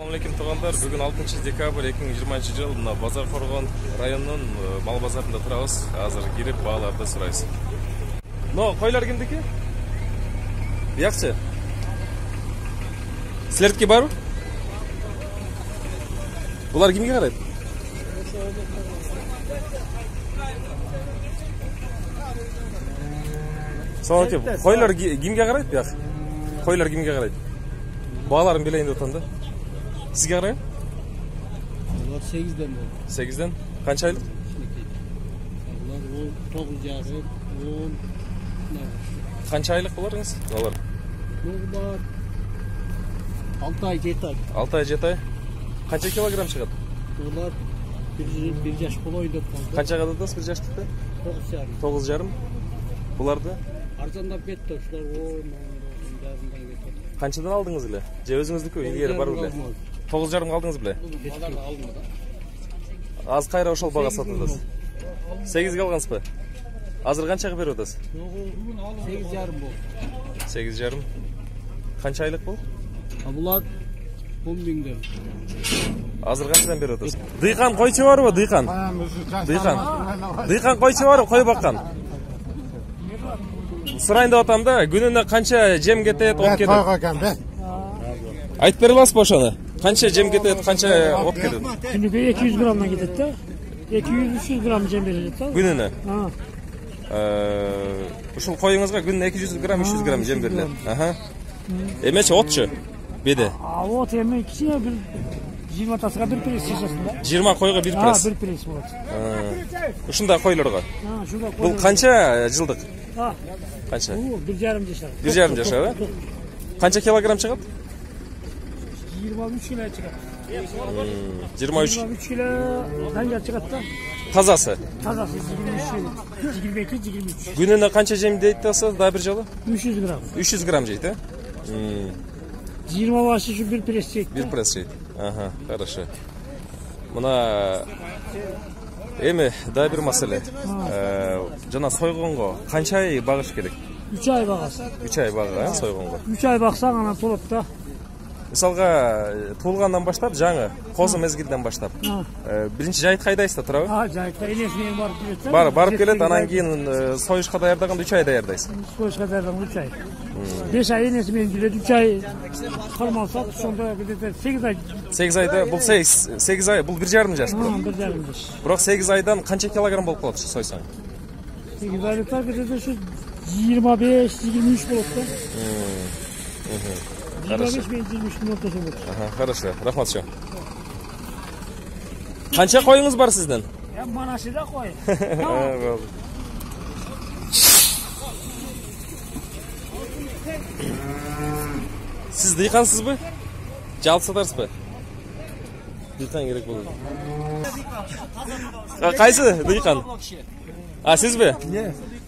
Assalamualaikum туғандар. Бүгін 6 декабрь 2020 жыл мына Базарқорған районының мал базарында тұрабыз. Азыр кирип бағаларды сұрайсыз. Но қойлар кімдікі? Яқшы. Сілердікі бар? Бұлар кімге қарайды? Саламатым. Қойлар кімге қарайды? Яқ. Қойлар кімге қарайды? Бағаларын білейін деп отанда. Sizге қарай? Олар 8-ден болды. 8-ден? Қанша айлық? Олар 9 жағы, 10. Қанша айлық боларыңыз? Олар? Олар 6 ай, 7 ай. 6 ай, 7 ай? Қанша килограмм шығады? Олар 1 жаш болой деп қалды. Қанша қададыңыз 1 жаштықты? 9 жарым. 9,5. Бұларды? Арзандап кетті, ұшылар 10 жарымдан кетті. Қаншадан алдыңыз біле? Же өзіңіздікі егері бар біле? 9,5 алдыңыз біле? Аз қайра ошол баға сатыңыз. 8-ге алғансыз ба? Азыр қаншаға беріп отырсыз? 8 жарым болды. 8,5. Қанша айлық бұл? Бұлар 10 мыңден. Азыр қаншадан беріп отырсыз? Дыйқан қойчы бар ба? Дыйқан. Дыйқан қойчы бар ба? Қой баққан. Сұрайын деп отам да, күніне қанша жем кетеді, от кетеді? Айтып бере аласыз ба ошоны? Қанша жем кетеді, қанша от кетеді? Күніге 200 граммдан кетеді да. 200-300 грамм жем беріледі да. Күніне? Ушул қойыңызға күніне 200 грамм, 300 грамм жем беріледі. Емече отшы? Беде? От еме кішіне бір 20 тасыға бір пресс жасасын да. 20 қойға бір пресс? Бір пресс болады. Ушында қойларға? Бұл қанша жылдық? Қанша? 1,5 жашар. 1,5 жашар, да? Қанша килограмм шығады? 23 кило шығады. 23 килодан шығады да. Тазасы? Тазасы 22-23. Күніне қанша жем дейді тасы, да бір жолы? 300 грамм. 300 грамм жейді, 20 башы үшін бір пресс жейді. Bir press жейді. Хорошо. Мына эми да бир маселе. Жана сойгонго канча ай багыш керек? 3 ай багасы. 3 ай бага, сойгонго. 3 ай баксаң анан толот да. Мисалга туулгандан баштап, жаңы козу мезгилден баштап. Биринчи жайыт кайдайсыз да, туурабы? Жайытка энеси менен барып келет. Барып келет, анан кийин союшка даярдаганда 3 ай даярдайсыз. Союшка даярдаганда 3 ай. 5 ай энеси менен келет, 3 ай кармалсат, ошондо где-то 8 ай. 8 айда, бул 8 ай, бул 1,5 жаш бирок. 1,5 жаш. Бирок 8 айдан канча килограмм болуп калат сойсоң? 8 айлыкта где-то şu 25-23 болот да. 25-23 минут болот. Хорошо. Рахмат жо. Канча коюңуз бар сизден? Манашыда кой. Siz dıykansızбы? Жалып сатарсызбы? Дыйкан керек болду. Кайсы дыйкан? Сизби?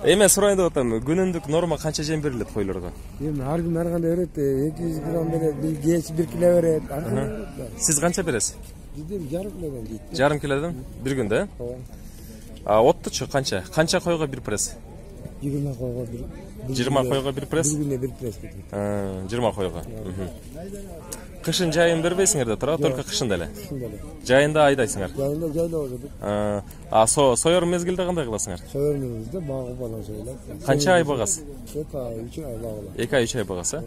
Эме сурайын деп атам, күнүндүк норма канча жем берилет койлорго? Эми ар күн ар кандай берет, 200 грамм берет, кеч 1 кило берет. Сиз канча бересиз? Бидем жарым килодон дейт. Жарым килодон бир күндө? Оттучу канча? Канча койго бир пресс? 20 койго бир. 20 койго бир пресс? Bir günde bir press ketет. 20 койго. Кышын жайын бербейсиңер да тура, только кышында эле. Жайында айдайсыңар. Жайында жайлоо деп. Соёр мезгилде кандай кыласыңар? Соёр мезгилде багы балан сойлап. Канча ай багасы? 2 ай, 3 ай багыла. 2 ай, 3 ай багасы?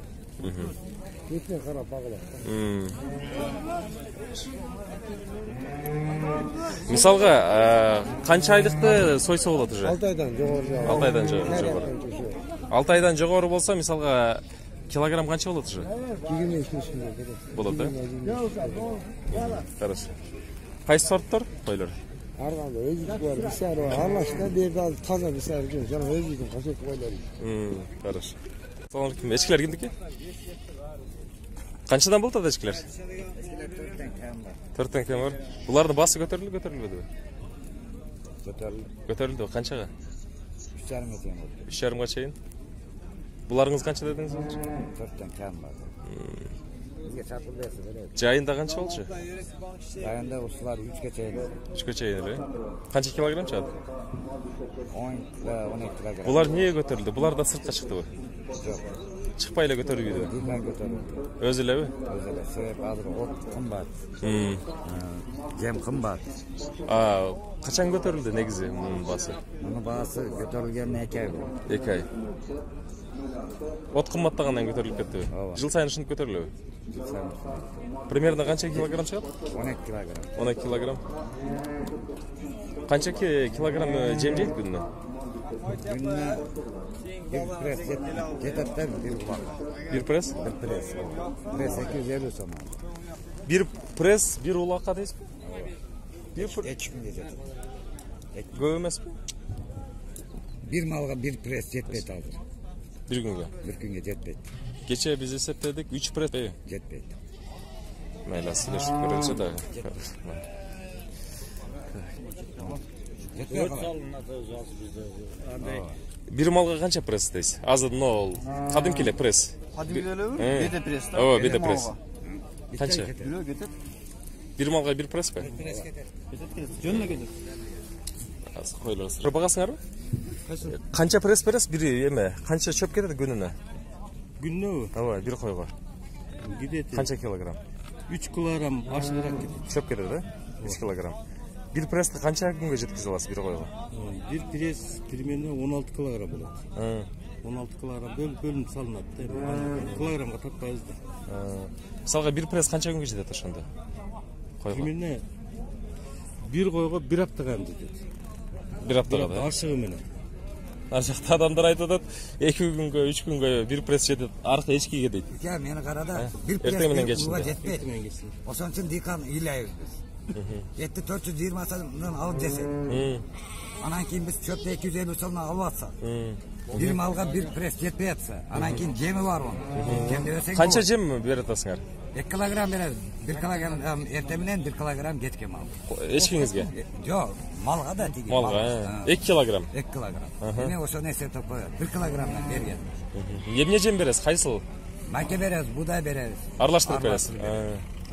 Этне карап багыла. Мисалга, канча айлыкты сойсо болот уже? 6 айдан жогору. 6 айдан жогору. 6 айдан жогору болсо, мисалга килограмм канча болот уже? 25 кило болот, да? Хорошо. Кайсы сорттор койлор? Ар кандай өзү бар, бисар бар. Аллашта берди таза бисар жок, жана өзүнүн кошек койлору. Хорошо. Салам алейкум. Эчкилер кимдики? Канчадан болот ада эчкилер? 4 кем бар. Булардын басы көтөрүлбөдүбү? Көтөрүлдү. Канчага? 3,5 кем. 3,5га чейин. Буларыңыз канча дедиңиз? 4 кем бар. Бизге сатылбайсы берет. Жайында канча болчу? Жайында ушулар 3ке чейин. 3ке чейин эле. Канча килограмм чыгат? 10 кило, 12 килограмм. Булар эмнеге көтөрүлдү? Булар да сыртка чыктыбы? Жок. чыкпай эле көтөрүлбөйдү. Дилдан көтөрүлдü. Өзү элеби? Özele sebep hazır ot kımbat. Cem kımbat. Качан көтөрүлдү негизи мунун баасы? Bunun bağısı götürülgenine 2 ay oldu. 2 ай. От кымбаттагандан көтөрүлүп кеттиби? Ооба. Жыл сайын ушинтип көтөрүлөбү? Примерно канча килограмм чыгат? 12 kilogram. 12 килограмм. Канча килограмм жем жейт күнүнө? Gününe bir pres yeterler bir kulak. Бир пресс? Bir pres. Pres 250 soma. Бир пресс, бир улакка дейсизби? Eç gün yeter. Көп эмеспи? Bir malga bir pres yetmeydi hazır. Бир күнгө. Bir günge yetmeydi. Кече биз эсептедик 3 пресс. Yetmeydi. Мейли сүйлөшүп көрөлүсү да. Yetmeydi. Бир малга канча пресс дейсиз? Азыр мына кадимки эле пресс. Кадимки элеби? Бете пресс да. Ооба, бете пресс. Канча? Бирөө кетет. Бир малга бир пресспи? Жөнүнө кетет. Койлор. Багасыңарбы? Канча пресс бересиз? Бир эме, канча чөп кетет күнүнө? Күнүнө Ооба, бир койго. кетет. Канча килограмм? 3 килограмм ашыгыраак кетет. Чөп кетет, да? 3 килограмм. Бир прессти канча күнгө жеткизе аласыз бир койго? Бир пресс примерно 16 килограмм болот. 16 килограмм бөлүнүп салынат да. Килограммга татпайбыз да. Мисалга бир пресс канча күнгө жетет ошондо? Койго. Примерно бир койго бир аптага жетет. Бир аптага да. Ашыгы менен. Ар жакта адамдар айтып атат, 2 күнгө, 3 күнгө бир пресс жетет, аркы эчкиге дейт. Ya meni karada bir Erteği pres menен bir geçsin kulak diye. yetmeydi. Мен келсин. Osan için dikan iyileyiz biz. Yetti 420 salından alıp desek. Anan keyin biz çöpte 250 salından alıp atsak. Bir malga bir pres yetmey atsa. Anan keyin cemi var onun. Cemde ösek Канча жем берет атасыңар? 2 kilogram veririz. 1 kilogram erteminen 1 kilogram getke mal. Эчкиңизге? Yok malga da tigi. Малга, 2 килограмм. 2 kilogram. Yine o sonra esep koyuyor. 1 kilogramdan bergen. Эмне жем бересиз? Кайсыл? Make veririz, buğday veririz. Аралаштырып бересиз.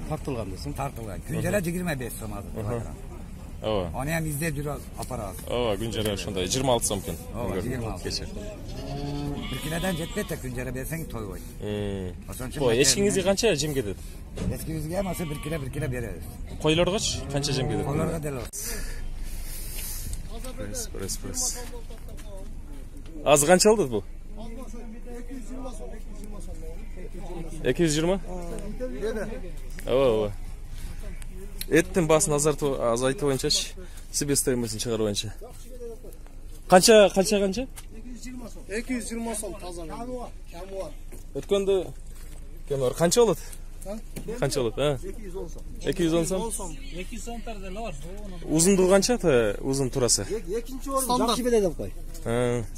Тартылган десең. Tartılgan. Güncele 25 som aldı kilogram. Ооба. Onu hem izde bir aparat. Ооба, күнжара ошондой 26 сом экен. Ооба, 26. Кече. Bir kilodan jetmeydi de güncele versen toy koy. Ой, эчкиңизге канча жем кетет? Eski yüzge ama 1 kilo veririz. Койлоргочу канча жем кетет? Onlara del Пресс. Азыр канча алды бул? 220? Ооба. Эттин баасын азайтуу боюнчачы, себестоимостун чыгаруу боюнча. Канча? 220 сом таза. Камы бар. Өткөндө кемер канча болот? Канча болот, 210 сом. 210 сом. 2 сомтар деле бар. Узундугу канча узун турасы? Экинчи орун жакшы беле деп кой.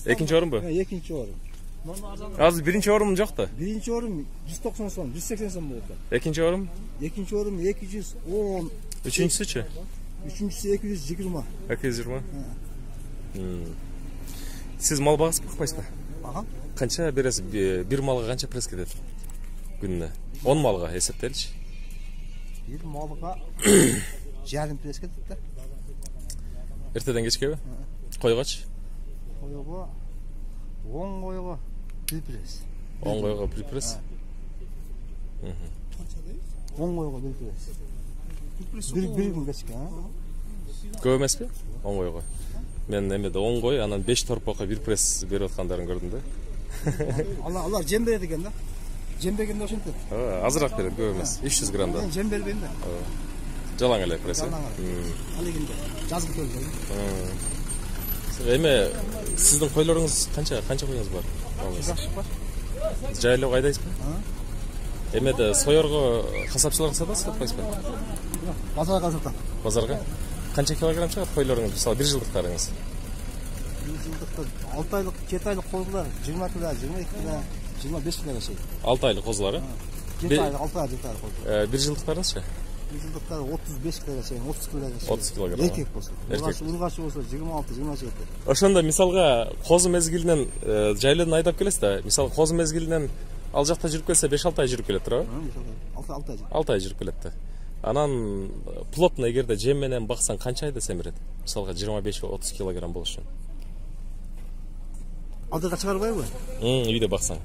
Экинчи орунбу? Экинчи орун. Азыр биринчи орун жок да. Биринчи орун 190 сом, 180 сом болот. Экинчи орун? Экинчи орун 210. Үчүнчүсүчү? Үчүнчүсү 220. 220. Сиз мал багып бакпайсызбы? Ага. Канча бересиз? Бир малга канча пресс кетет? Күнүнө. 10 малга эсептеличи. Bir malga жарым пресс кетет да. Эртеден кечкеби? Койгоч? Койго 10 койго bir пресс. 10 койго bir пресс. 10 койго bir пресс. Bir gün geçke, ha? Көп эмеспи? 10 койго. Мен эмеде 10 кой, анан 5 торпокко bir пресс берип аткандарын көрдүм да. Алар жем берет экен да. Жем бергенде ошентет. Азыраак берет, көп эмес. 300 граммда. Мен жем бербейм да. Жалаң эле пресс. Ал эгенде жазгы төлгөн. Эме сиздин койлоруңуз канча коюңуз бар? Жакшы бар. Жайлоо кайдайсызбы? Эмеде соёрго касапчыларга сатасыз, сатпайсызбы? Базарга сатам. Базарга? Канча килограмм чыгат койлоруңуз? Мисалы 1 жылдыктарыңыз? 1 жылдыкта 6 айлык, 7 айлык койлар 20 кило, 22 кило, 25 кило чейин. 6 айлык козулар, 7 айлык, 6 айлык, 7 айлык койлар. 1 жылдыктарыңызчы? 1 жылдыктар 35 кило чейин, 30 кило чейин. 30 килограмм. Эркек болсо. Ургач болсо 26-20 чейин. Ошондо мисалга козу мезгилинен жайлоодон айдап келесиз да. Мисалы козу мезгилинен ал жакта жүрүп келсе 5-6 ай жүрүп келет туурабы? 6 ай. 6 ай жүрүп келет да. Анан плотно эгерде жем менен баксаң канча айда семирет? Мисалга 25-30 килограмм болуш үчүн. Алдыга чыгарбайбы? Үйдө баксаң.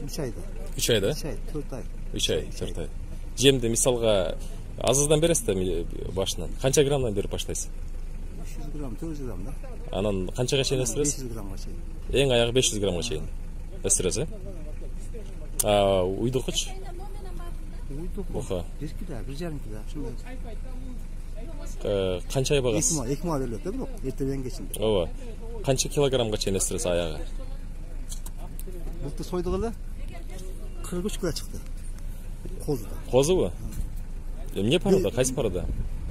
3 ayda. 3 ayda? 3 ay, 4 ay. 3 ay, 4 ay. Жемді мисалға азыздан бересіз башынан. Қанша граммдан беріп баштайсыз? 500 грамм, 400 грамм да. Анан қаншаға шейін өсіресіз? 500 граммға шейін. Ең аяғы 500 граммға шейін өсіресіз, уйдықыч? Уйдық Бұқа. 1 кило, 1,5 кило. Қанша ай бағасыз? 2 ма беріледі да бұл, ертеден кешінде. Ова. Қанша килограммға шейін өсіресіз аяғы? Бұлты сойдығылы 43 кило шықты. Қозы. Қозы бұ? Не парада, қайсы парада?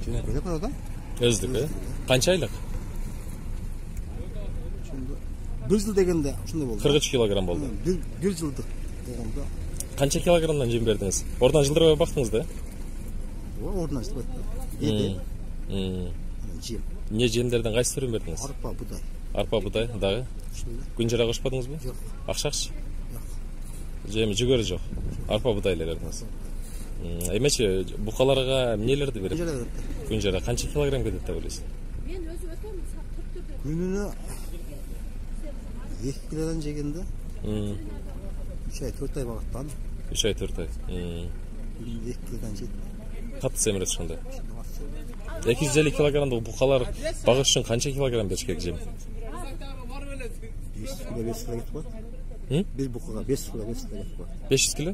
Көйле парада? Өздікі? Қанша айлық? Bir yıl degende şunday oldu. 43 kilogram болды. Bir yıldık болғанда. Қанша килограммдан жем бердіңіз? Oradan жылдырбай бақтыңыз да? Oradan işte baktım. Жем. Не жемдерден қайсы түрін бердіңіз? Арпа, будай. Арпа, будай, дағы? Күнжара қошпадыңыз ба? Жоқ. Ақшақшы? Жем жүгері жоқ. Арпа, будайлы бердіңіз. Емеші, бұқаларға нелерді беріп? Күнжара берді. Күнжара қанша килограмм кетеді деп ойлайсыз? Gününü 2 kilodan жегенде 3 ay 4 ay бағыттан 3 ай 4 ай. Gününü 2 kilodan жеді. Қатты семіреді шында. 250 килограммды бұқалар бағыр үшін қанша килограмм беріш керек жем? 5 kilo 5 kilo кетіп қойды. Bir buqaga 5 kilo 5 kilo кетіп қойды. 500 kilo?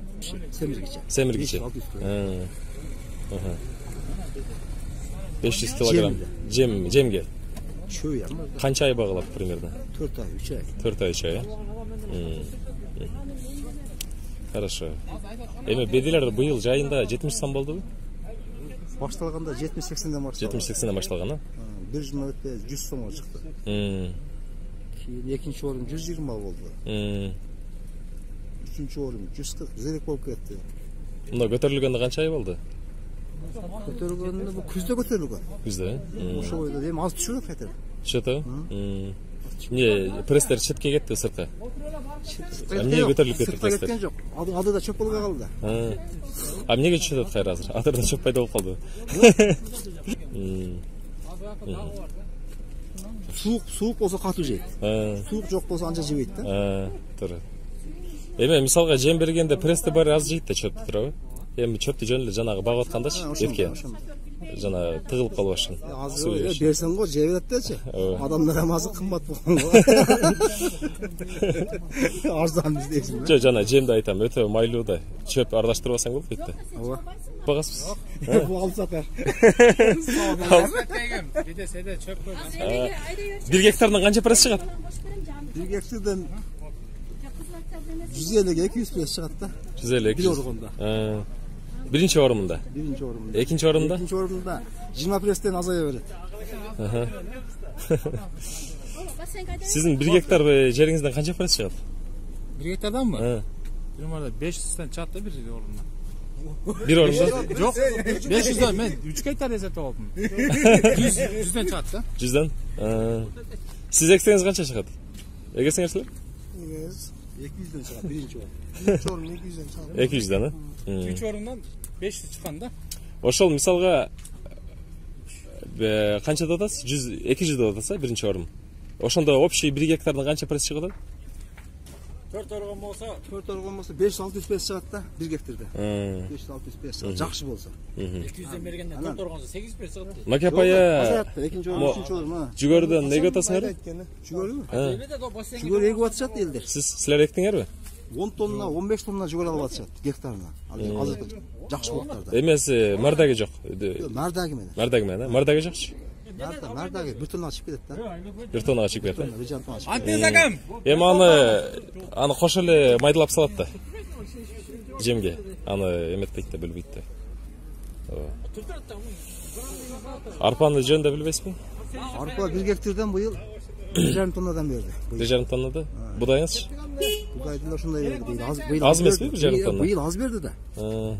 Семіргече. 500 килограмм жемге. Çöğü ama. Қанша ай бағалап примерно? 4 ay 3 ay. 4 ай 3 ай. Хорошо. Эми беделер быйыл жайында 70 сом болды бу? Башталганда 70-80ден башталган. 70-80ден башталган, а? Bir жыл өтпей 100 сомго чыкты. Кейін экинчи орун 120 болду. Үчүнчү орун 140, 150 болуп кетти. Мына көтөрүлгөндө канча ай болду? Көтөрүлгөндө бу күздө көтөрүлгөн. Күздө, Ошо бойдо эми аз түшүрөт кайтып. Чыты? Не, пресстер четке кетти сыртка. Эмне көтөрүлүп кетти пресстер? Кеткен жок. Адыда чөп болбой калды. А эмнеге түшөт кайра азыр? Адырда чөп пайда болуп калды. Суук болсо катуу жейт. Суук жок болсо анча жебейт да. Туура. Эми мисалга жем бергенде пресsti баары аз жейт да чөптү, туурабы? Эми чөптү жөн эле жанагы багып аткандачы, эрке. Жана тыгылып калбаш үчүн. Азыр берсең го жей берет дечи. Адамдар эми азыр кымбат болгон го. Арзан издейсиң. Жо, жана жемди айтам, өтө майлуу да. Чөп аралаштырбасаң болбойт да. Ооба. Багасыз? Бу алсатар. Бир гектардан канча пресс чыгат? Bir gektirden 150'ge 200 press çıkat da. 150 Bir organda. Birinci orumunda. Birinci orumunda. İkinci orumunda? İkinci orumunda 20 press'ten azaya verir. Sizin 1 gektar jerinizden kança press çıgat? 1 gektardan mı? Benim orada 500'den çattı bir orumda. Bir orumda? Yok. 500'den ben 3 gektar esete oldum. 100'den çattı. 100'den? Siz ekseniz kança çıgat? Egesiniz? 200'den çıkat birinci orum. Birinci orum 200'den çıkat. 200'den ha? 3 orumdan 500 çıkanda. Ошол мисалга канча да атасыз? 200 да атаса биринчи орун. Ошондо общий 1 гектардан канча пресс чыгат? 4 organ bolsa 4 organ bolsa 500-600 press çıkat da 1 gektirde. 500-600 press çıkat. Jakşı bolsa. 200'den bergenden 4 organsa 8 press çıktı. Makapaya Azayatты. Экинчи орун, үчүнчү орун ha. жүгөрүдөн неге атасыңар? Жүгөрү? Elbette de boş Жүгөр эгип атышат элдер. Силер эктиңерби? 10 tonna, 15 tonna жүгөр алып атышат гектарына. Азыр жакшы болуптарда. Эмеси мардаги жок. Мардаги менен. Мардаги менен, мардаги жокчу. Мардаги 1 tonna чыгып кетет да. 1 тоннага чыгып кетет. 1 tonna чыгып. Антизагам. Эми аны кош эле майдалап салат да. Жемге. Аны эметпейт да, билбейт да. Арпаны жөнүндө билбейсизби? Арпа 1 гектардан быйыл 1,5 тоннадан берди. 1,5 тоннада? Будайыңызчы? Budaydı da şunday verdi. Bıyıl Az mı 1,5 tonna? Bıyıl az verdi da.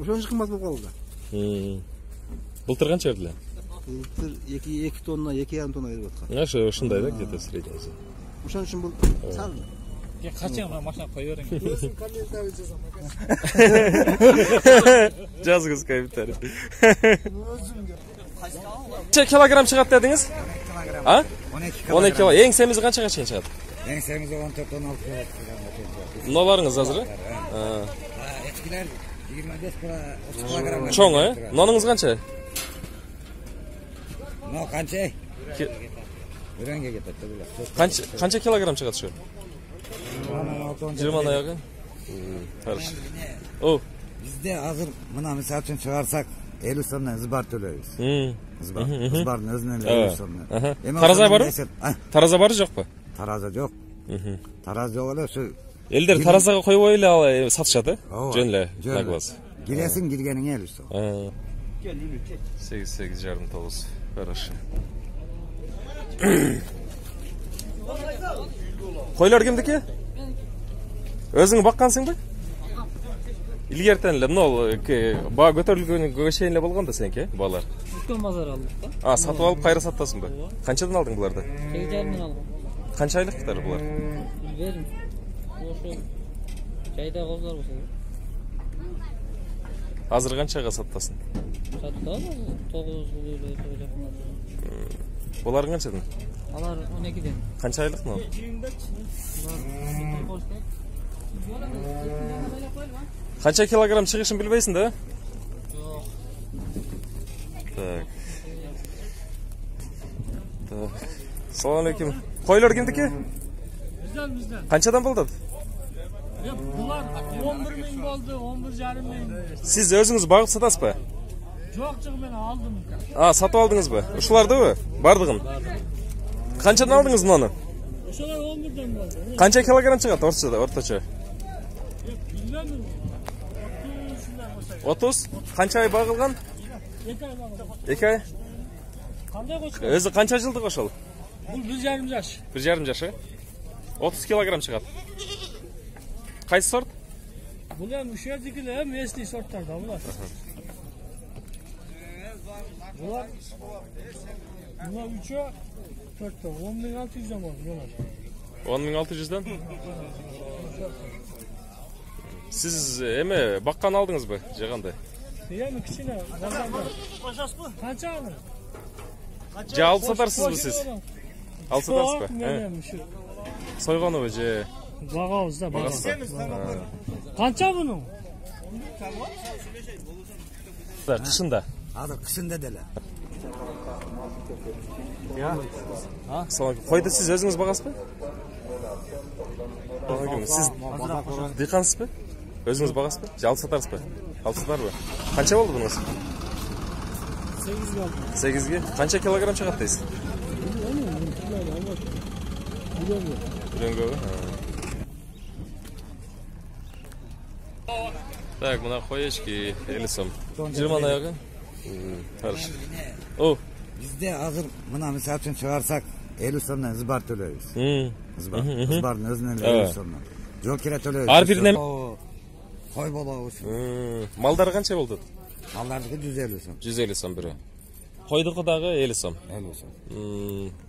Ошон кымбат болуп калды. Былтыр канча бердиле? Былтыр 2 tonna, 2,5 tonna берип аткан. Ушундай да, где-то средний. Ошон үчүн бул сал. Kaçın maşına koyuyorum. Жазгыз комментарий. Kaç kilogram çıgat dediniz? Ha? 12 kilo. En semizi kaçaga чейин чыгат? Еңсеңізде 14-16 kg. Мыналарыңыз азыр? Eskilər 25 kilogram. Çoğun ha? Nonunuz kança? No qancha? Birenge ketadi bular. Kança kilogram çıqadi şu? 20 ayağı. Хорошо. O. Bizde hazır buna misal için çıkarsak 50 so'mdan zıbar to'laymiz. Zıbarın özünden 50 so'mdan. Tarazay var mı? Taraza var yok mu? Taraza yok. Taraz yok öyle şu. Elder tarazaga koyup öyle satışadı. Jönle. Nagvaz. Giresin girgenin 50 so'm. 8 yarım 9. Хорошо. Koylar kimdiki? Özüңү bakkansың ба? Илгертен эле баа көтөрүлгөнү көшейин эле болгон да сеники, баалар. Үлкөн базар алдык да. Сатып алып кайра сатасың ба? Канчадан алдың буларды? 8,5 алдым. Канча айлыктар булар? Билбедим. Ошо жайда козулар болсо. Азыр канчага сатасың? Сатта 9 эле. Булар канчадан? Алар 12ден. Канча айлык мына? Kança kilogram çıkışın bilbeysin de? Yok. Tak. Selamünaleyküm. Koylar kimdiki? Bizden. Kançadan buldun? Ya bunlar 11.000 oldu, 11,5 Siz özünüz bağıp satasız mı? Yok ben aldım. Satıp aldınız mı? Uşularda mı? Bardığın. Kançadan aldınız mı onu? Uşular 11'den oldu. Kança kilogram çıkarttı ortaça? Bilmem mi? 30. Kança ay bağılgan? 2 ay bağlı. 2 ay? Qanday qo'shib? Özü kança жылдық ошол? Бұл 1,5 жаш. 1,5 жашы? 30 kilogram çıkarttı. Qaysı sort? Бұл ham o'sha yerdagilar местный sortlarda bular. Bular 3'e 4'te 10.600'dan oldu bular. 10.600'dan? Siz eme bakkan aldınız mı? Jaganda. Yani kichine bazarda. Qancha oldi? Ja alıp satarsınız mı siz? Alıp satarsınız mı? Soyğanı mı je? Bagavuzda baga. Qancha bunun? Kışında. Hazır kışında dele. Soğan koydu siz özünüz bağasız mı? Siz dıykansız mı? Özünüz bağasız mı? Alıp satarsınız mı? Alıp satar mı? Kança oldu bunun? 8 ge. Kança kilogram çıkarttıyız? Bilen Так, мына коечки 50 сом. 20 аяğı. Хорошо. O. Bizde hazır buna misal için çıkarsak 50 so'mdan zıbar to'laymiz. Zıbarın özünden 50 so'mdan. Жол кире төлөйбүз. Ар бирине Koy болобу. Малдары канча болду? Малдардыкы 150 сом. 150 сом бирөө. Койдуку дагы 50 сом. 50 сом.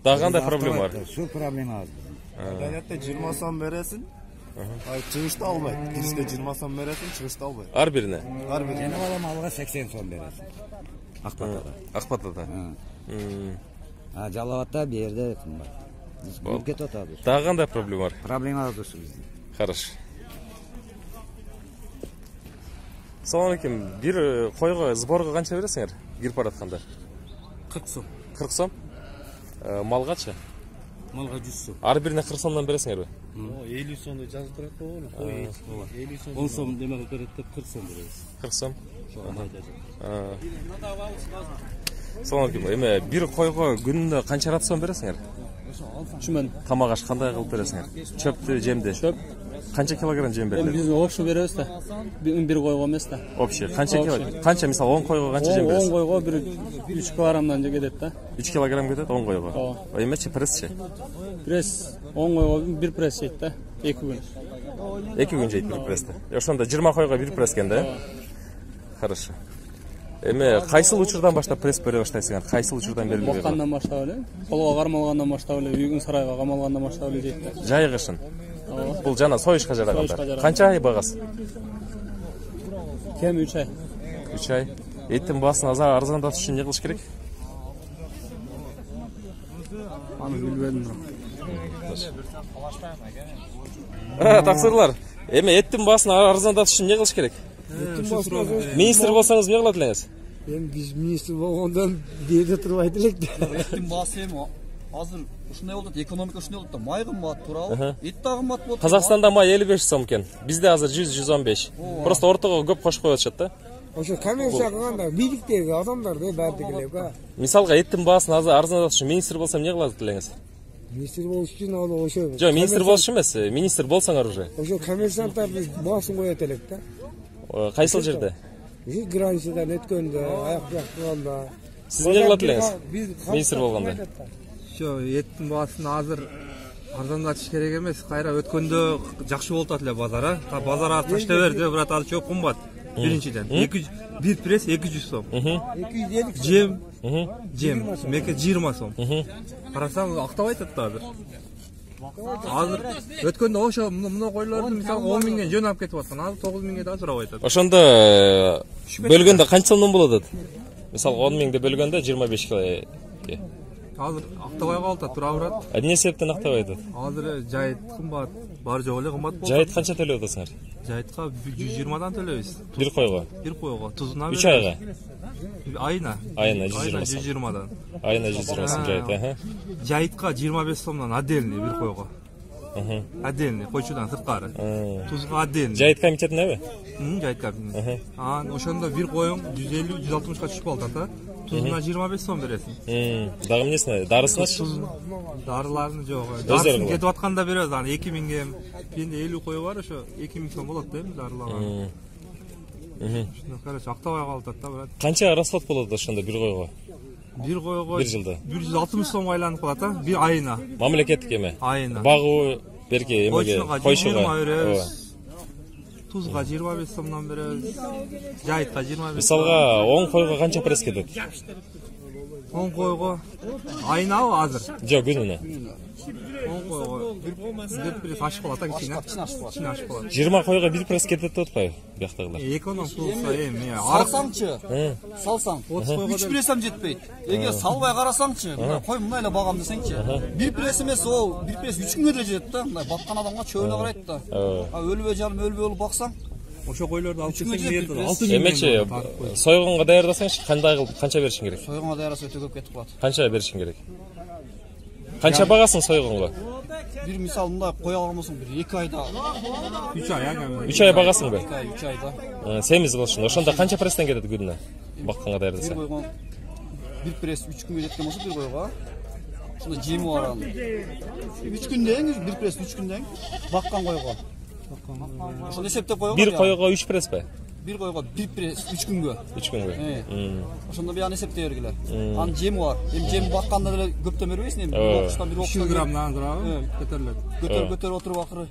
Дагы кандай проблема бар? Şu problema var. Madaniyatda 20 so'm beresin. Ay çıkışta almaydı. Girişte 20 so'm beresin, çıkışta almaydı. Ар бирине. Ар бир. Yeni olan malga 80 so'm beresin. Акпатада. Ha, Жалаватта bir yerde kımbat. Ülke totadı. Дагы кандай проблема бар? Problema var şu bizde. Хорошо. Assalamualaikum. Bir койго сборго канча бересиңер? Кирип баратканда? 40 so'm. 40 сом. Малгачы? Malga 100 so'm. Ар бирине 40 сомдон бересиңерби? 50 so'mda жазып турат болот. 50 so'm. 10 so'm demek berет деп 40 so'm беребиz. 40 сом. Assalamualaikum. Эме бир койго күнүнө канча рацион бересиңер? Чүмөн. Тамак аш кандай кылып бересиңер? Чөптү, жемди. Чөп. Канча килограмм жем бересиңер? Биз общий беребиз да. Бир койго эмес да. Общий. Канча мисалы 10 койго канча жем 10 бересиңер? койго бир 3 килограммдан кетет да. 3 килограмм кетет 10 койго. Эмечи прессчи? Пресс 10 койго бир пресс жейт да. 2 күн. 2 күн жейт бир прессте. Ошондо 20 койго бир пресс экен да. Хорошо. Эме кайсыл учурдан баштап пресс бере баштайсыңар? Кайсыл учурдан берилип берет? Баккандан баштап эле, колго кармалгандан баштап эле, үйгүн сарайга камалгандан баштап эле жейт да. Жайгышын. Бул жана союшка жарагандар. Канча ай багасы? Кем 3 ай. 3 ай. Эттин баасын арзандатыш үчүн не кылыш керек? Аны билбедим. Тақсырлар. Эми эттин баасын арзандатыш үчүн эмне кылыш керек? Министр болсоңуз эмне кылат элеңиз? Эми биз министр болгондон жерде туруп айта элек да. Эттин баасы эми азыр ушундай болот, экономика ушундай болот да. Май кымбат туурабы? Эт да кымбат болот. Казакстанда май 55 сом экен. Бизде азыр 100-115. Просто ортого көп кошуп коюп атышат да. Ошо коммерция кылганда бийликтеги адамдар да баардыгы. Мисалга эттин баасын азыр арзандатыш үчүн министр болсом эмне кылат элеңиз? Министр болуш үчүн ал ошо. Жок, министр болуш эмес, министр болсоңор уже. Ошо коммерсанттардын баасын коет элек да. Кайсыл жерде? Границадан өткөндө, аяк кылганда. Сиз эмне кылат элеңиз? Министр болгондо. Ошо эттин баасын азыр арзандатыш керек эмес. Кайра өткөндө жакшы болуп атат эле базар, а? Базарга таштай берди, брат, ал чөп кымбат. Биринчиден. Bir пресс 200 сом. 250 Жем, меке 20 сом. Карасаң актап айтат да азыр. Азыр өткөндө ошо мына койлорду мисалы 10 миңге жөн алып кетип аткан, азыр 9 миңге да сурап айтат. Ошондо бөлгөндө канча сомдон болот? Мисалы 10 миңди бөлгөндө 25 кг. Азыр актабай калат, тура берет. Эмне себептен актабай атат? Азыр жайыт кымбат, бар жок эле кымбат болот. Жайыт канча төлөп атасыңар? Жайытка 120дан төлөйбүз. Бир койго. Бир койго, тузуна 3 айга. Айына. Айына 120дан. Айына 120 сом жайыт, Жайытка 25 сомдон отдельный бир койго. Отдельный, койчудан сырткары. Тузга отдельный. Жайыт комитетинеби? Жайыт комитетине. Ошондо бир коюң 150-160га түшүп калат да. Tuzuna 25 сом бересиң. Дагы эмнесине? Дарысына? Дарыларын жок. Дарысын кетип атканда беребиз, аны 2000ге. Менде 50 кою бар, ошо 2000 сом болот да эми дарыларга. Ошондо караш актабай калат да, брат. Канча расход болот ошондо бир койго? Бир койго бир жылда 160 сомго айланып калат да, бир айына. Мамлекеттик эме. Айына. Багуу берки эмеге койшуга. Tuzga 25 сомдон беребиз. Жайытка 25. Мисалга 10 койго канча пресс кетет? 10 койго айнабы азыр? Жок, күнүнө. 10 койго бир пресс ашып калат, кичине ашып калат. 20 койго бир пресс кетет деп атпайбы? Бияктагылар. Эконом болсо эми салсаңчы, салсаң 3 прессем жетпейт. Эгер салбай карасаңчы, кой мындай эле багам десеңчи. Бир пресс эмес, ол бир пресс 3 күнгө деле жетет да. Мындай баткан адамга чөбүнө карайт да. Өлбөй жарым өлбөй болуп баксаң, ошо койлорду алып келсең берди 6 миң. Эмечи сойгонго даярдасаңчы кандай кылып канча беришиң керек? Сойгонго даярдаса өтө көп кетип калат. Канча беришиң керек? Канча багасың сойгонго? Бир мисал мындай кой алган болсоң бир 2 айда 3 ай ага. 3 ай багасыңбы? 3 айда. Семиз кылышын. Ошондо канча пресстен кетет күнүнө? Бакканга даярдаса. Бир пресс 3 күнгө жеткен болсо бир койго. Ошондо жеми бар аны. 3 күндөн бир пресс 3 күндөн баккан койго. Ошондо эсептеп койго. Бир койго 3 прессби? Бир койго бир пресс 3 күнгө. 3 күнгө. Ошондо бияны эсептей бергиле. Анын жеми бар. Эми жеми бакканда деле көптөн бербейсиң эми. Окуштан бир 2 граммдан турабы? Көтөрүлөт. Көтөрүп отуруп акыры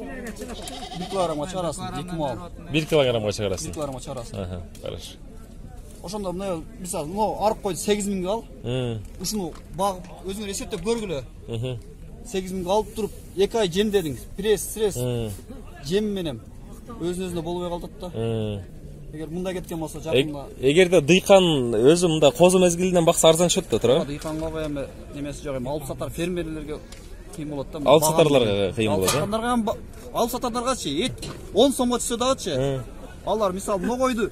1 килограммга чыгарасың, 2 мал. 1 килограммга чыгарасың. 1 килограммга чыгарасың. Хорошо. Ошондо мына мисалы, мына арып койду 8 миңге ал. Ушуну багып өзүңөр эсептеп көргүлө. 8 миңге алып туруп 2 ай жем дедиңиз. Пресс, жем менен өзүнө болбой калат да. Эгер мындай кеткен болсо жакында. Эгерде дыйкан өзү мында козу мезгилинен бакса арзан түшөт да, туурабы? Дыйканга эми немеси жок, эми алып сатар фермерлерге кыйын болот да. Алып сатарларга кыйын болот, алып сатарларгачы эт 10 сомго түшсө дагычы. Алар мисалы мына койду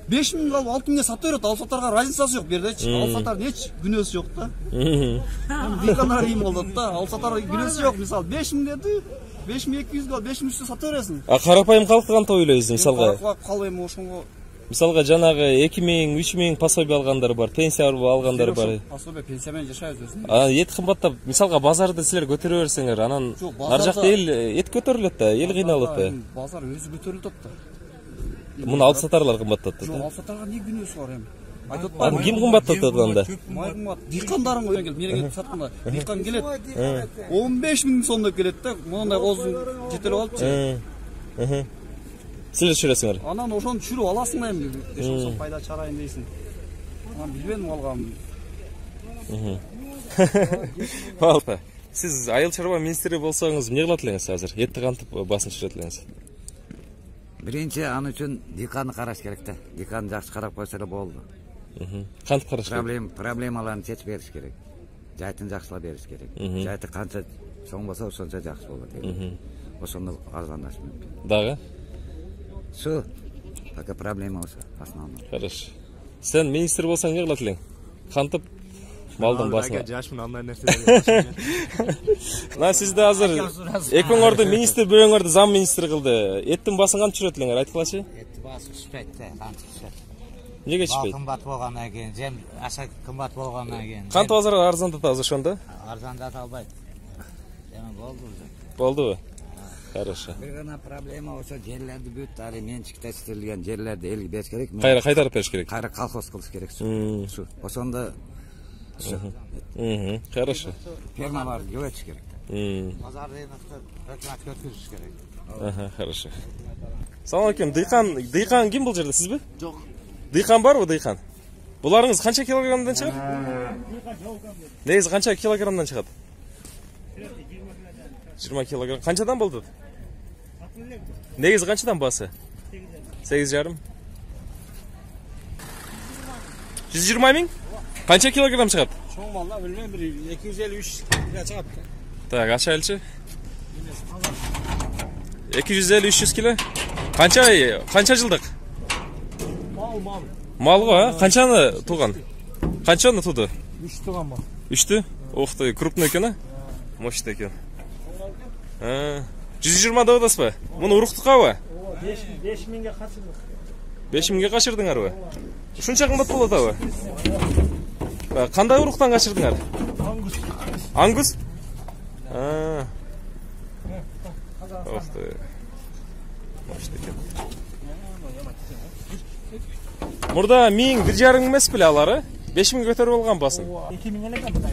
5 миң алып 6 миңге сатып берет, алып сатарга разницасы жок бердечи. Алып сатардын эч күнөөсү жок да. Дыйкандар кыйын болот да. Алып сатар күнөөсү жок, мисалы 5 миң деди. 5200 ал 5300 сатып бересиң. Карапайым калкы кантип ойлойсуз мисалга? Калбайм ошонго. Мисалга жанагы 2000, 3000 пособие алгандар бар, пенсия алгандар бар. Пособие, пенсия менен жашайбыз өзүбүз. Эт кымбаттап, мисалга базарды силер көтөрө берсеңер, анан ар жакта эл эт көтөрүлөт да, эл кыйналат да. Базар өзү көтөрүлөт да. Муну алып сатарлар кымбаттат да. Жок, алып сатарга эмне күнөөсү бар эми? Аны ким кымбаттатат анда? Май кымбат. Дыйкандарын койгон келип, менен келип сатканда дыйкан келет. 15 миң сом деп келет да. Мындай козун жетелеп алыпчы. Силер чүрөсүңөр. Анан ошону чүрүп аласың да эми. Ошон пайда чарайын дейсиң. Анан билбедим алганын. Алпа. Сиз айыл чарба министри болсоңуз эмне кылат элеңиз азыр? Этти кантип басын түшүрөт элеңиз? Биринчи аны үчүн дыйканды караш керек да. Дыйканды жакшы карап койсо эле болду. Кантип караш керек? Проблемаларын чечип бериш керек. Жайтын жакшылап бериш керек. Жайты канча чоң болсо ошончо жакшы болот. Ошондо арзандашып мүмкүн. Дагы? Şu такая проблема ошо основной. Хорошо. Сен министр болсаң не кылат элең? Кантип малдын басына? Жашмын андай нерсе. Мына сизди азыр экөөңөрдү министр, бирөөңөрдү зам министр кылды. Эттин басын кантип жүрөт элеңер, айткылачы? Эти басы түшпейт да, кантип түшөт. Эмнеге түшпейт? Кымбат болгондон кийин, жем аша кымбат болгондон кийин. Кантип базар арзандатабыз ошондо? Арзандата албайт. Эми болду уже. Болдубу? Хорошо. Bir gana problema olsa yerlerde büyük tarihi mençikleştirilgen yerlerde el berиш керек. Кайра кайтарып бериш керек. Кайра колхоз кылыш керек. Şu. Ошондо Хорошо. фермалар жөөтүш керек. Базар рынокто өкмөт өткүзүш керек. Хорошо. Салам алейкум. Дыйкан ким бул жерде, сизби? Жок. Дыйкан барбы, дыйкан? Буларыңыз канча килограммдан чыгат? Негизи канча килограммдан чыгат? 20 килограмм. Канчадан болду? Негизи канчадан басы? 8,5. 120 миң? Канча килограмм чыгат? Чоң малда билбейм, бир 250-300 кило чыгат. Так, ачайлычы. 250-300 кило. Канча жылдык? Мал. Малго, а? Канчаны туган? Канчаны туду? 3 туган бар. 3-тү? Ох ты, крупный экен, а? Мощный экен. 120 да одасызбы? Муну уруктукабы? 5 миңге качырдык. 5 миңге качырдыңарбы? Ушунча кымбат болот абы? Кандай уруктан качырдыңар? Ангус. Ангус? Ох ты. Мощный экен. Мурда 1000, 1,5 эмес беле алары? 5 миң көтөрүп алган басын. 2 миң эле экен мындай.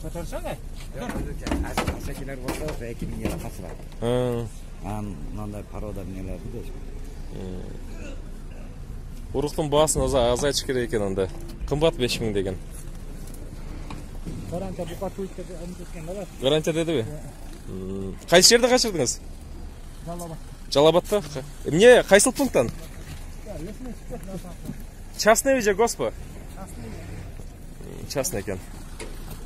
Көтөрсөң ай. Aşakiler olsa 2000 lira kasılar. Mындай порода нелерди де. Уруктун баасын азайтыш керек экен анда. Кымбат 5 миң деген. Гарантия букатуйт деп анткенде бар. Гарантия дедиби? Кайсы жерде качырдыңыз? Жалабатта. Эмне, кайсыл пункттан? Частный же госпо? Частный экен.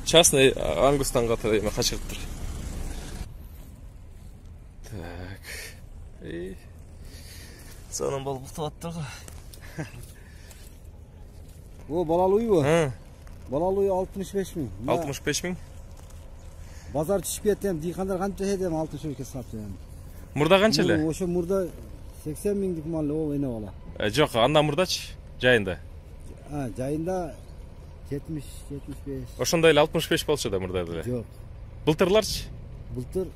Частный ангустан катары качырыптыр. Так. Сонун болуп туаттыр го. О, балалууйбу? Балалууй 65 миң. 65 миң? Базар түшүп кетем, дыйкандар канча эдем 65 сатып эм. Мурда канча эле? Ошо мурда 80 миңдик мал ол эне бала. Жок, андан мурдачы жайында. Жайында 70-75. Ошондой эле 65 болчу да мурда деле. Жок. Былтырларчы? Былтыр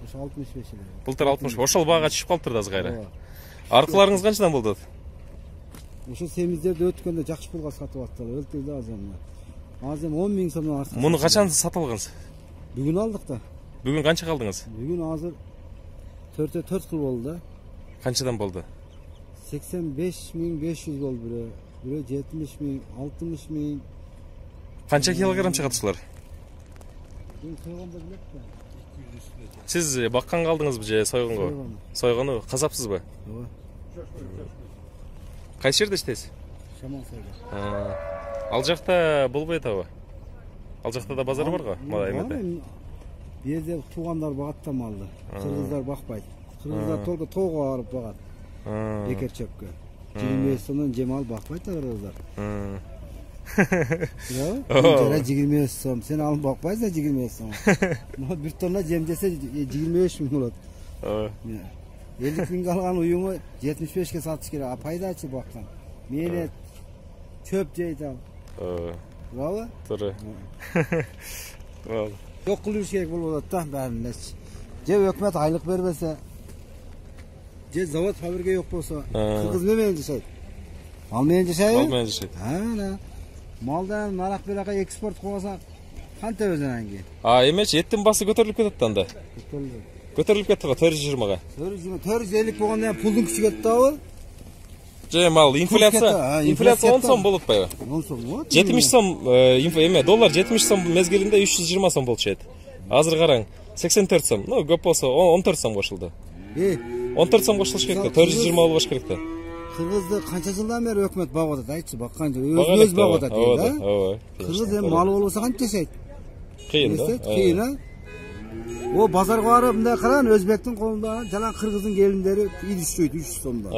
ошо 65 эле. Былтыр 60. Ошол баага түшүп калыптыр да кайра. Аркыларыңыз канчадан болду? Ошо семиздерди өткөндө жакшы пулга сатып аттылар. Өлтүрдү азыр. Азыр 10 миң сомдон артык. Муну качан сатылгансыз? Бүгүн алдык да. Бүгүн канча калдыңыз? Бүгүн азыр 4 кыл болду да. Канчадан болду? 85.500 болду бирөө 70 миң, 60 миң. Канча килограмм чыгат ушулар? Сиз баккан калдыңызбы же сойгонго? Сойгону, казапсызбы? Ооба. Кайсы жерде иштейсиз? Шамал сайда. Ал жакта болбойт абы? Ал жакта да базар барго? Мына эмеде. Бу жерде туугандар багат да малды. Кыргыздар бакпайт. Кыргыздар только тоого барып багат. Бекер чөпкө. 25 сомдон жемал бакпайт да кыргыздар. Жана 25 сом. Сен алып бакпайсың 25 сом. Мына бир тонна жем десе 25 миң болот. 50 миңге алган уюңу 75ке сатыш керек. А пайдачы баккан. Мени чөп жейт ал. Бабы? Туура. Жок кылыш керек болот да бәринде. Же өкмөт айлык бербесе, же завод фабрика жок болсо, кыргыз менен жашайт. Мал менен жашайбы? Мал менен жашайт. Малдан нарак берака экспорт кылса канча өзүнөн кийин? Эмечи эттин басы көтөрүлүп кетет да анда. Көтөрүлүп кетти го 420га. 450 болгондо пулдун күчү кетти абы. Же мал инфляция 10 сом болуп атпайбы? 10 сом болот. 70 сом эме доллар 70 сом мезгилинде 320 сом болчу эт. Азыр караң 84 сом. Ну көп болсо 14 сом кошулду. 14 сом кошулуш керек да, 420 болбош керек да. Кыргызды канча жылдан бери өкмөт багып атат, айтчы, баккан жок. Өзү багып атат да. Кыргыз эми малы болбосо канча жашайт? Кыйын да. Кыйын, О базарга барып мындай караган өзбектин колунда жана кыргыздын келиндери идиш жойт 300 сомдон.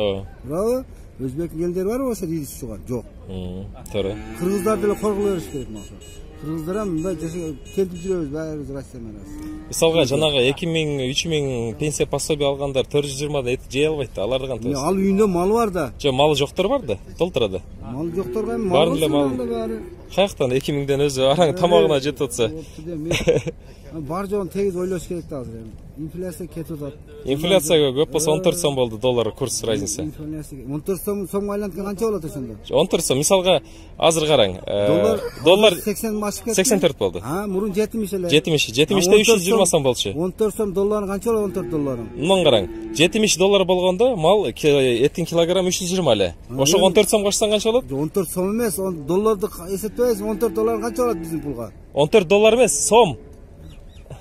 Туурабы? Өзбектин келиндери барбы ошо идиш жуган? Жок. Туура. Кыргыздар деле коргола бериш керек мага. Кыргыздар ham мындай келип жүрөбүз баарыбыз Россия менен. Мисалга жанагы 2000-3000 пенсия пособие алгандар 420 эт жей албайт да. Аларды кантип? Ал үйүндө малы бар да. Жок, малы жоктор бар да. Толтурады. Малы жокторго эми мал бары. Каяктан 2000ден өзү араң тамагына жетип атса. Бар жоон тегиз ойлош керек да азыр эми. Инфляция кетип атат. Инфляция көп болсо 14 сом болду доллар курс разница. 14 сомго айланткан канча болот ошондо? 14 сом. Мисалга азыр караң. Доллар 80 ашып кетти. 84 болду. Мурун 70 эле. 70'те 320 сом болчу. 14 сом долларын канча болот 14 долларын? Мындан караң. 70 доллар болгондо мал эттин килограмм 320 эле. Ошо 14 сом кошсоң канча болот? 14 сом эмес, долларды эсептебейсиң, 14 доллар канча болот биздин пулга? 14 доллар эмес, сом.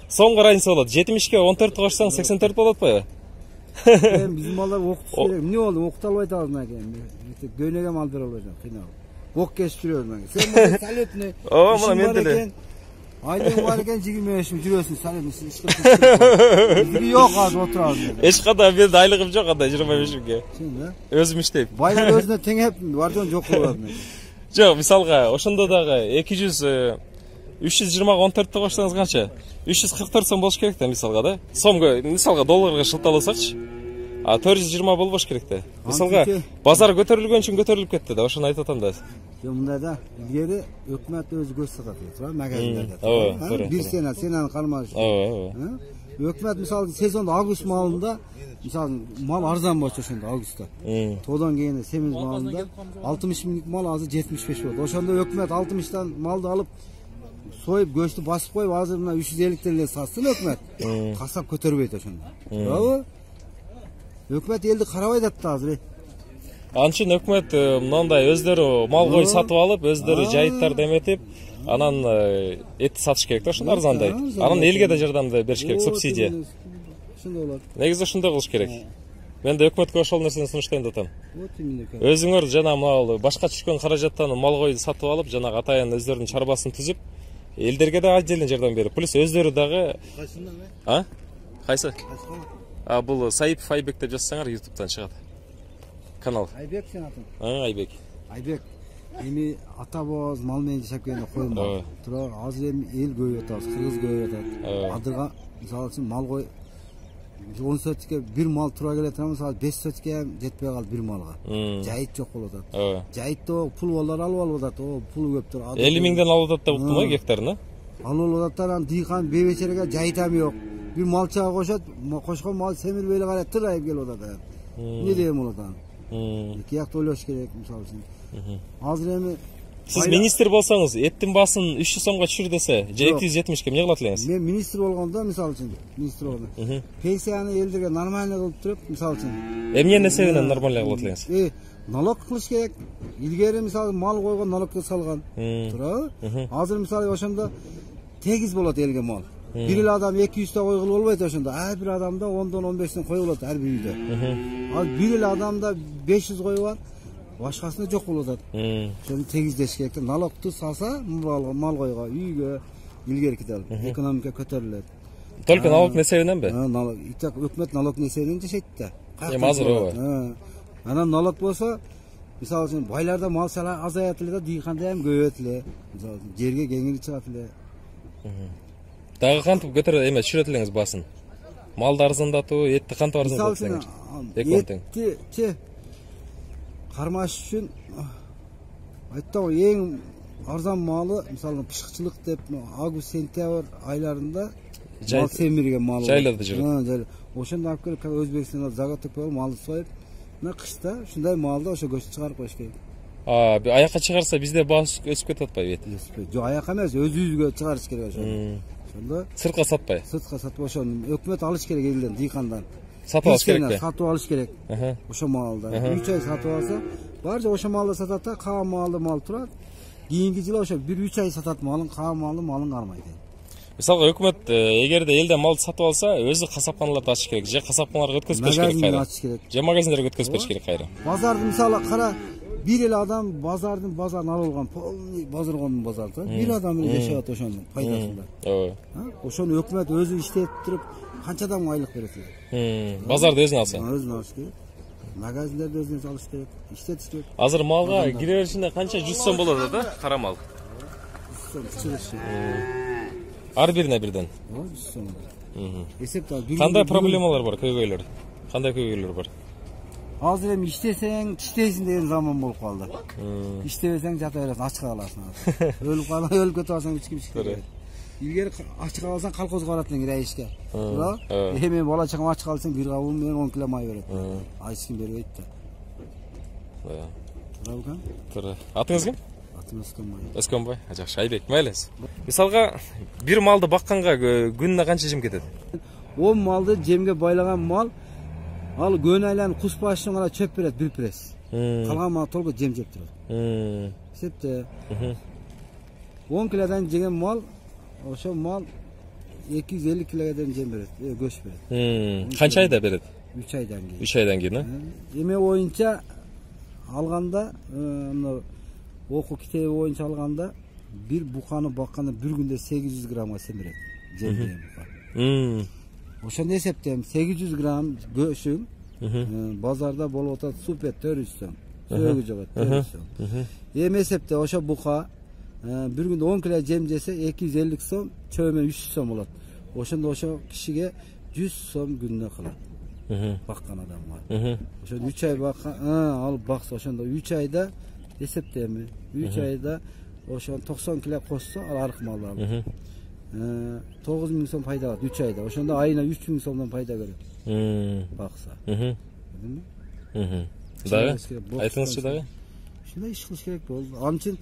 Сомго разница болот. 70ке 14 кошсоң 84 болот атпайбы? Биздин балдар окутуш керек. Эмне болду? Окута албай атабыз мына. Көнөгө мал бере албай атам, кыйналып. Ок кесип жүрөбүз мына. Сен мына салетне. Мына мен деле. Айдың бар экен 25 миң жүрөсүң, салетне иштеп. Бири жок азыр отурабыз. Эч кандай менде айлыгым жок андай 25 миңге. Өзүм иштейм. Байлар өзүнө теңеп, бар жоон жок болот. Жок, мисалга ошондо дагы 320га 14 кошсоңуз канча? 344 сом болуш керек да мисалга да. Сомго, мисалга долларга шылталасакчы. 420 болбош керек да. Мисалга базар көтөрүлгөн үчүн көтөрүлүп кетти да, ошону айтып атам да. Жок, мындай да. Илгери өкмөт өзү көз сатат, туура, магазиндерде. Бир сенаны кармаш. Өкмөт мисалы сезондо август маалында мисалы мал арзан болчу ошондо августта. Тоодон кийин семиз маалында 60 миңдик мал азыр 75 болот. Ошондо өкмөт 60тан малды алып союп көчтү басып коюп азыр мына 350 эле сатсын өкмөт. Касап көтөрбөйт ошондо. Туурабы? Өкмөт элди карабайт атты азыр. Анчын өкмөт мындай өздөрү мал кой сатып алып, өздөрү жайыттарды эметип, анан эт сатыш керек да, ошондо арзандай. Анан элге да жардам бериш керек, субсидия. Ошондой болот. Негизи ошондой кылыш керек. Мен да өкмөткө ошол нерсени сунуштайм деп атам. Өзүңөр жана мал башка түшкөн каражаттан мал койду сатып алып, жана атайын өздөрүнүн чарбасын түзүп, элдерге да отдельно жардам берип, плюс өздөрү дагы. Кайсы? Бул Саипов Айбек деп жазсаңар YouTube'дан чыгат. Канал. Айбек сен атың? Айбек. Айбек. Эми ата бабабыз мал менен жашап келген койм бар. Тура азыр эми эл көбөйүп атабыз, кыргыз көбөйүп атат. Адырга мисалы үчүн мал кой 10 сотикке бир мал тура келет, мисалы 5 сотикке жетпей калды бир малга. Жайыт жок болуп атат. Жайытта пул балдар алып атат, пул көптүр. 50 миңден алып атат деп уктум гектарына. Алып атат, анан дыйкан бебечерге жайытам жок. Bir malçağa koşat, koşkan mal semir böyle gayet tırayıp geliyor da. Ne diyeyim ola da? İki yakta oylaş gerek misal için. Hazır emi... Siz minister bolsanız, ettin basın 300 somga düşür dese, 270'ke ne kılat eleniz? Men minister olganda misal için, minister olganda. Pensiyany eldirge normalne kılıp turup misal için. Emniye ne sebebden normalne kılat eleniz? Nalog kılış gerek. İlgeri misal mal koygan nalogga salgan. Tura. Hazır misal oşanda tegiz bolat elge mal. Bir adam 200 ta koygul olbayt oşunda. Her bir adamda 10'dan 15'ten koy bolat her bir uyda. Az bir adamda 500 koy var. Başkasında çok bolat. Şöyle tegizleş gerek. Nalogtu salsa mal koyga, uyga ilgeri gider. Ekonomika kötürülür. Только налог несебинен бе? Налог. İtak hükümet налог несебинен жашайт да. Азыр ооба. Анан налог болсо, мисалы үчүн байларда мал сала азаят эле да, дыйканда ham көбөйөт эле. Мисалы жерге кеңири чыгат эле. Дагы кантип көтөрөт эме түшүрөт элеңиз басын? Малды арзандатуу, этти кантип арзандатат элеңиз? Этти кармаш үчүн айтты го эң арзан малы, мисалы пышыкчылык деп август сентябрь айларында мал семирген мал. Жайларда жүрөт. Ошондо алып келип Өзбекстанда заготовка кылып малды союп, мына кышта ушундай малды ошо көчүп чыгарып коюш керек. Аякка чыгарса бизде баасы өсүп кетип атпайбы эт? Жок, аякка эмес, өзүбүзгө чыгарыш керек ошо. Ошондо сыртка сатпай. Сыртка сатып ошону өкмөт алыш керек элден, дыйкандан. Сатып алыш керек бе? Сатып алыш керек. Ошо малды. 3 ай сатып алса, барча ошо малды сатат да, калган мал турат. Кийинки жылы ошо 1-3 ай сатат малын, калган малын кармайт. Мисалга өкмөт эгерде элден малды сатып алса, өзү касапканаларды ачыш керек, же касапканаларга өткөзүп бериш керек кайра. Же магазиндерге өткөзүп бериш керек кайра. Базарды мисалы кара bir el adam bazardan alılgan, polni bazırgan bazarda. Bir adam ile yaşayat oşonun paydasında. Oşonu hökümet özü işletip turup kança adam aylık bereti. Bazarda özün alsa. Özün alış kerek. Magazinlerde özünüz alış kerek, işletiş kerek. Hazır malga girer içinde kança 100 so'm bo'ladi da, qara mal. 100 so'm. Har birine birden. 100 so'm. Qanday problemalar bor köygöylөр? Qanday köygöylөр bor? Hazır hem işteseng, işteysin degan zaman bolup kaldı. İştebeseng jata berasың, açık kalasың. Ölüp kalan, ölüp ketip alsang hiç kim çıkıyor. İlgari açık kalasың, kalkoz karatın reyişke. Hemen bola çakam açık kalsang, bir kavun men 10 kilo may berет. Hiç kim berбейт да. To'g'ri. Atыңыз kim? Atım Özkanbay. Özkanbay. Жақсы, Айбек, майлес. Мисалга, bir малды бакканга күнүнө канча жем кетет? 10 malды жемге байлаган мал ал көн айланып кус башын гана чөп берет бир пресс. Калган мал толук жем жеп турат. Эсепте 10 килодан жеген мал, ошо мал 250 килога дейин жем берет, көч берет. Канча айда берет? 3 айдан кийин. 3 айдан кийин, Эме боюнча алганда, мына окуу китеби боюнча алганда bir bukаны бакканда bir күндө 800 грамга семирет. Жем бука. Ошондо эсептейм 800 грамм көшүң базарда болуп атат супер 400 сом. Сөөгү жогот 400 сом. Эми эсепте ошо бука bir күндө 10 кило жем жесе 250 сом, чөмө 300 сом болот. Ошондо ошо кишиге 100 сом күнүнө кылат. Баккан адамга. Ошо 3 ай баккан, алып бакса ошондо 3 айда эсептейм. 3 айда ошо 90 кило кошсо ал аркы малды алып. 9000 сом пайда алат 3 айда. Ошондо айына 3000 сомдон пайда көрөт. Бакса. Дагы? Айтыңызчы дагы? Ушундай иш кылыш керек болду. Ал үчүн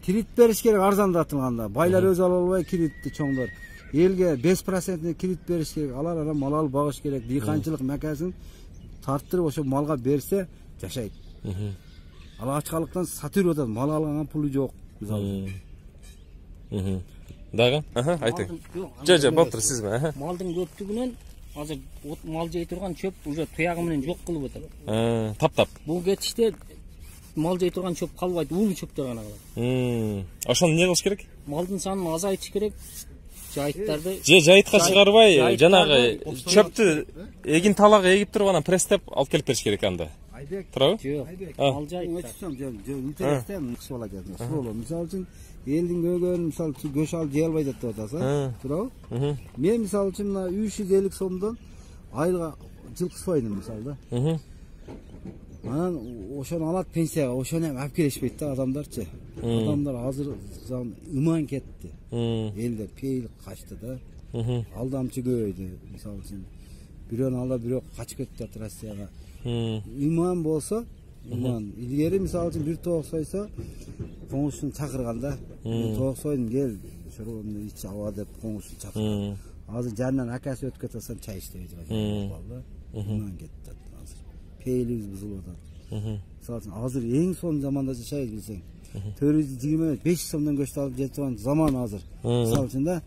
кредит бериш керек арзандатылганда. Байлар өзү ала албай кредитти чоңдор. Элге 5% кредит бериш керек. Алар ара мал алып багыш керек. Дыйканчылык макасын тарттырып ошо малга берсе жашайт. Ал ачкалыктан сатып атат. Мал алганга пулу жок. Мисалы. Дагы? Айтың. Жо, болуптур сизби? Малдын көптүгүнөн азыр мал жей турган чөп уже туягы менен жок кылып атат. Таптап. Бул кетиште мал жей турган чөп калбайт, улуу чөптөр гана калат. Ошону эмне кылыш керек? Малдын санын азайтыш керек. Жайыттарды жайытка чыгарбай, жанагы чөптү эгин талага эгип туруп анан пресстеп алып келип бериш керек анда. Туурабы? Жок. Мал жайыт. Интерестен кыш болот экен. Мисалы үчүн элдин көгөн мисалы көч алып жей албайт деп атасың, туурабы? Мен мисалы үчүн мына 350 сомдон айылга жылкы сойдум мисалы да. Анан ошону алат пенсияга, ошону алып келишпейт да адамдарчы. Адамдар азыр ыман кетти. Элде пейил качты да. Алдамчы көбөйдү мисалы үчүн. Бирөөнү алда бирөө качып кетип жатат Россияга. Иман болсо, иман. Илгери мисалы үчүн бир тоок сойсо, коңушун чакырганда, тоок сойдум кел, шоруну ич ава деп коңушун чакырган. Азыр жанынан акасы өтүп кетсем чай иштебей турат. Иман кетти азыр. Пейлибиз бузулуп атат. Мисалы үчүн азыр эң сонун заманда жашайбыз десең, 420-500 сомдон көчтү алып жеп турган заман азыр. Мисалы үчүн да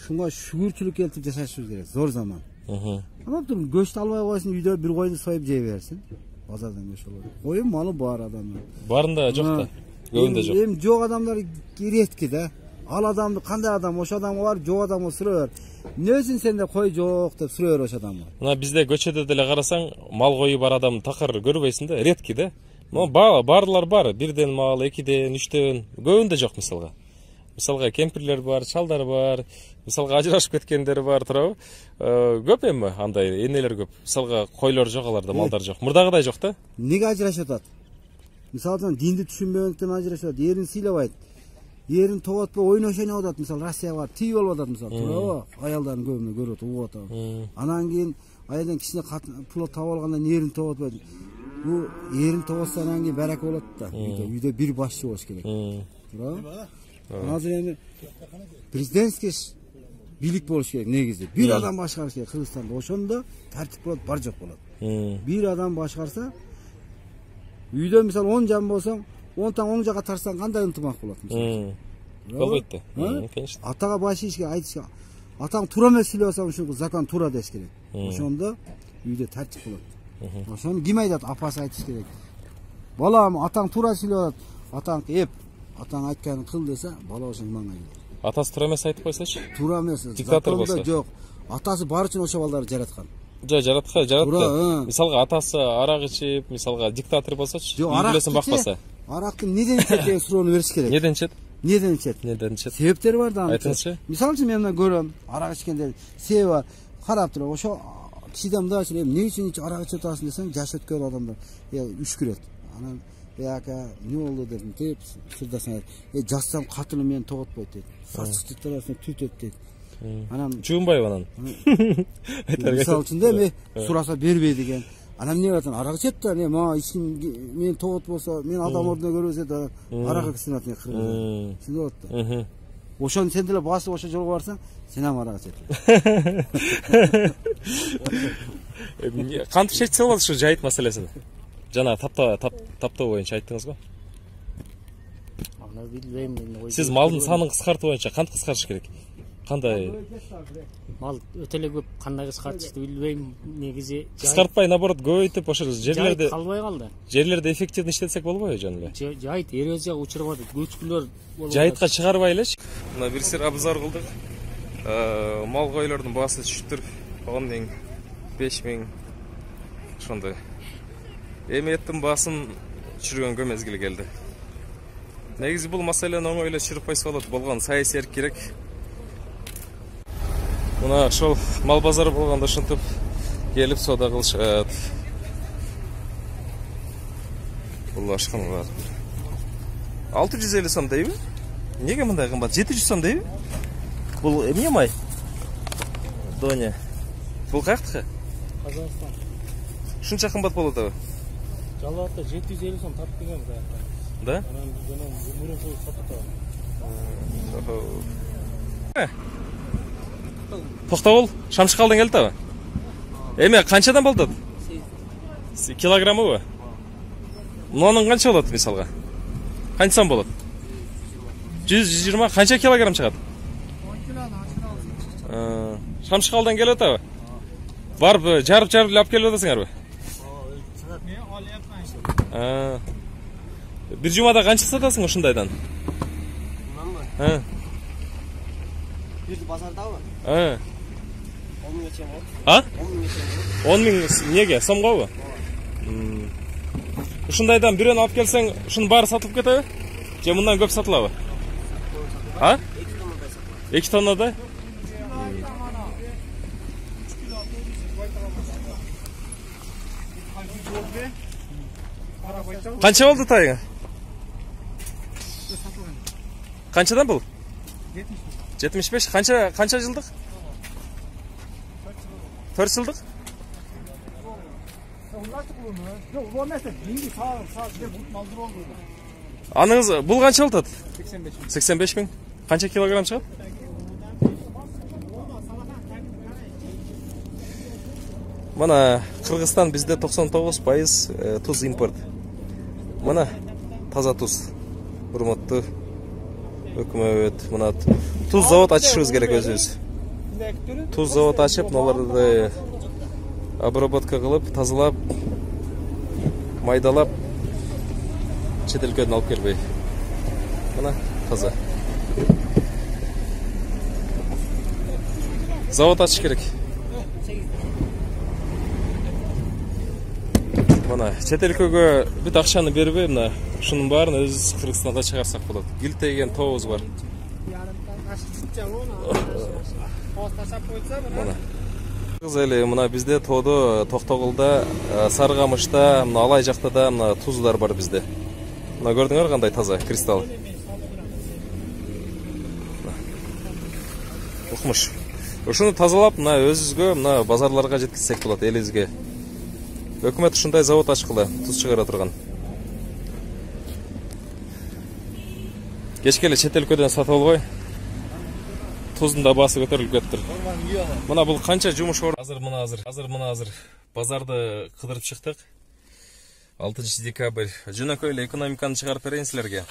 шунга шүгүрчүлүк келтирип жашашыбыз керек, зор заман. Анан туруп көчтү албай койсун, үйдө бир койду союп жей берсин. Базардан көч болот. Коюн малы бар адамдар. Барында жок да. Көбүндө жок. Эми жок адамдар ретки да. Ал адамды кандай адам, ошо адамга бар, жок адамга сурап. Нөсүн сенде кой жок деп сурап ошо адамга. Мына бизде көчөдө деле карасаң, мал коюу бар адам такыр көрбөйсүң да, ретки да. Барлар бар, бірден мал, екіден, үштен, көбінде жоқ мисалға. Мисалға кемпірлер бар, шалдар бар, мисалға ажырашып кеткендер бар, тұрау. Көп емі андай, енелер көп. Мисалға қойлар жоқ аларда, малдар жоқ. Мұрдағыдай жоқ та? Неге ажырашып атат? Мисалдан динди түшүнбөгөндүктөн ажырашып атат, эрин сыйлабайт. Эрин тоотпой ойнош ойноп атат, мисалы Россияга бар, тип болуп атат мисалы, туурабы? Аялдардын көбүнө көрүп атат, угуп атат. Анан кийин айдан кичине пул таап алгандан эрин тоотпойт. Bu yerin toğusandan ki berek olur da. Үйde bir başçı olsun gerek. Hazır yani prezidentski bilik buluş gerek negizde. Bir adam başkarsa gerek Kırgızistan'da. Oşonda tertip olur, barcak olur. Bir adam başkarsa үйde misal 10 can bolsan 10 tane 10 jaga tarsan kanday ынтымак болот misal. Болбойт да. Атага баш ишке айтышка. Атаң тура эмес сүйлөп атсаң ушул закон тура деш керек. Ошондо үйдө тартип болот. Ошону ким айтат? Апасы айтыш керек. Балам, атаң туура сүйлөп атат. Атаң эп, атаң айтканын кыл десе, бала ошону маңга келет. Атасы туура эмес айтып койсочу? Туура эмес. Диктатор болсо. Жок. Атасы баары үчүн ошо балдарды жараткан. Жаратты. Мисалга атасы арак ичип, мисалга диктатор болсочу, үйлөсүн бакпаса. Арактын неден ичет деген суроону бериш керек. Неден ичет? Неден ичет? Неден ичет? Себептери бар да. Айтыңызчы. Мисалы үчүн мен мына көрөм, арак ичкендер себеби бар. Карап туруп, ошо кишиден мындай эмне үчүн арак ичип атасың десең, жаш өткөн адамдар үшкүрөт. Анан яка эмне болду дедим, деп сырдасаң, жассам катыным мени тоготпойт дейт. Сачты тарасына түтөт дейт. Анан жуунбайбы анан. Мисалы үчүн да сураса бербей деген. Анан эмне атат? Арак ичет да, мага эч ким мени тогот болсо, мен адам ордуна көрбөсө да арак ичсин атат кыргыз. Түшүнүп атты. Ошону сен деле басып ошо жолго барсаң, сен ам арак ичет. Кантип чечсе болот ушу жайыт маселесин? Жана таптоо боюнча айттыңыз го. Сиз малдын санын кыскартуу боюнча кантип кыскартыш керек? Кандай? Мал өтө эле көп, кандай кыскартышты билбейм. Негизи кыскартпай, наоборот, көбөйтүп ошо жерлерди калбай калды. Жерлерди эффективдүү иштетсек болбойбу жөн эле? Жайыт эрозияга учурбады, көчкүлөр болду. Жайытка чыгарбай элечи. Мына бир сер обзор кылдык. Мал койлордун баасы түшүптүр. 10 миң, 5 миң ошондой. Эми эттин баасын түшүргөнгө мезгил келди. Негизи бул маселени оңой эле чырып койсо болот. Болгон саясий эрк керек. Мына ошол мал базары болгондо ушинтип келип соода кылышат. Бул ашканга 650 сом дейби? Неге мындай кымбат? 700 сом дейби? Бул эмне май? Доня. Бул каяктыкы? Казакстан. Ушунча кымбат болот абы? Жалаатта 750 сом тартып келген каякта. Да? Анан жана мурунку сатып атабы. Токтогул, Шамшыкалдан келди абы? Эме канчадан болот? Килограммыбы? Мунун канча болот мисалга? Канча сом болот? 100-120 канча килограмм чыгат? 10 кило. Шамшыкалдан келет абы? Барып жарып алып келип атасыңарбы? Бир жумада канча сатасың ушундайдан? Мынанбы? Бир базардабы? 10 миңге чейин болот. 10 миң неге? Сомгобу? Ушундайдан бирөөнү алып келсең, ушунун баары сатылып кетеби? Же мындан көп сатылабы? 2 тоннадай? Канча болду тайга? Канчадан бул? 75. Канча жылдык? 4 жылдык? Аныңыз бул канча болот? 85 миң. Канча килограмм чыгат? Мына Кыргызстан бизде 99% туз импорт. Мына таза туз. Урматтуу өкмөт, мына туз завод ачышыбыз керек өзүбүз. Туз завод ачып, мыналарды обработка кылып, тазалап, майдалап, чет элден алып келбей. Мына таза. Завод ачыш керек. Мына чет элкөгө бүт акчаны бербей, мына ушунун баарын өзүбүз Кыргызстанга чыгарсак болот. Гилтеген тообуз бар. Кыз эле мына бизде тоодо, Токтогулда, Сарыкамышта, мына Алай жакта да мына туздар бар бизде. Мына көрдүңөр кандай таза кристалл. Укмуш. Ушуну тазалап, мына өзүбүзгө, мына базарларга жеткизсек болот, элибизге. Өкмөт ушундай завод ачкыла, туз чыгара турган. Кечке эле чет өлкөдөн сатып албай, туздун да баасы көтөрүлүп кетти. Мына бул канча жумуш орун. Азыр базарды кыдырып чыктык. 6 декабрь. Жөнөкөй эле экономиканы чыгарып берейин силерге.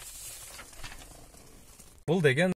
Бул деген